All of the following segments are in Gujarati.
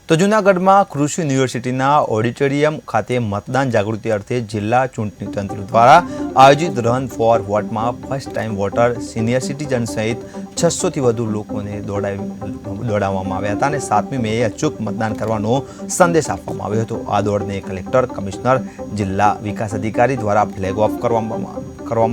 તો જૂનાગઢમાં કૃષિ યુનિવર્સિટીના ઓડિટોરિયમ ખાતે મતદાન જાગૃતિ અર્થે જિલ્લા ચૂંટણી તંત્ર દ્વારા આયોજિત રન ફોર વોટમાં first time voter, senior citizen સહિત 600થી વધુ લોકોને દોડાવવામાં આવ્યા હતા અને 7મી મેએ અચૂક મતદાન કરવાનો સંદેશ આપવામાં આવ્યો હતો। આ દોડને કલેક્ટર, કમિશનર, જિલ્લા વિકાસ અધિકારી દ્વારા ફ્લેગ ઓફ કરવામાં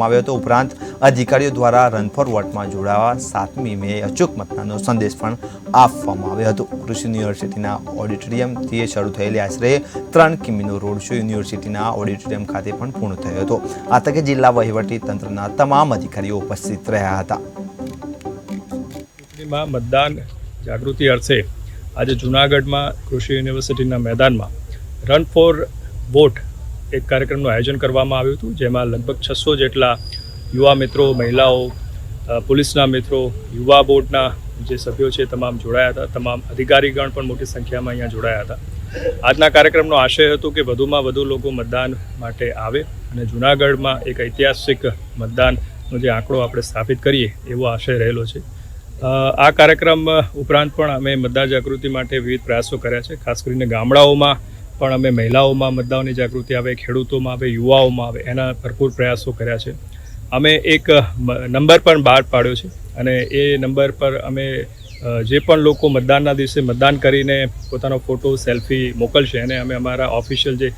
આવ્યો હતો। ઉપરાંત અધિકારીઓ દ્વારા રન ફોર વોટમાં જોડાવા 7મી મેએ અચૂક મતદાનનો સંદેશ પણ આપવામાં આવ્યો હતો। કૃષિ યુનિવર્સિટીના ઓડિટોરિયમથી શરૂ થયેલી આશરે 3 કિમીનો રોડ શો યુનિવર્સિટીના ઓડિટોરિયમ ખાતે પણ પૂર્ણ થયો હતો। આ તકે જિલ્લા વહીવટી તંત્રના તમામ અધિકારીઓ ઉપસ્થિત રહ્યા હતા। મતદાન જાગૃતિ અર્થે આજે જૂનાગઢમાં કૃષિ યુનિવર્સિટીના મેદાનમાં રન ફોર વોટ એક કાર્યક્રમનું આયોજન કરવામાં આવ્યું હતું, જેમાં લગભગ 600 જેટલા યુવા મિત્રો, મહિલાઓ, પોલીસના મિત્રો, યુવા બોર્ડના જે સભ્યો છે તમામ જોડાયા હતા। તમામ અધિકારીગણ પણ મોટી સંખ્યામાં અહીંયા જોડાયા હતા। આજના કાર્યક્રમનો આશય હતો કે વધુમાં વધુ લોકો મતદાન માટે આવે અને જૂનાગઢમાં એક ઐતિહાસિક મતદાનનો જે આંકડો આપણે સ્થાપિત કરીએ એવો આશય રહેલો છે। આ કાર્યક્રમ ઉપરાંત પણ અમે મતદાર જાગૃતિ માટે વિવિધ પ્રયાસો કર્યા છે। ખાસ કરીને ગામડાઓમાં પણ અમે મહિલાઓમાં મતદાનની જાગૃતિ આવે, ખેડૂતોમાં આવે, યુવાઓમાં આવે, એના ભરપૂર પ્રયાસો કર્યા છે। અમે એક નંબર પણ બહાર પાડ્યો છે અને એ નંબર પર અમે જે પણ લોકો મતદાનના દિવસે મતદાન કરીને પોતાનો ફોટો, સેલ્ફી મોકલશે અને અમે અમારા ઓફિશિયલ જે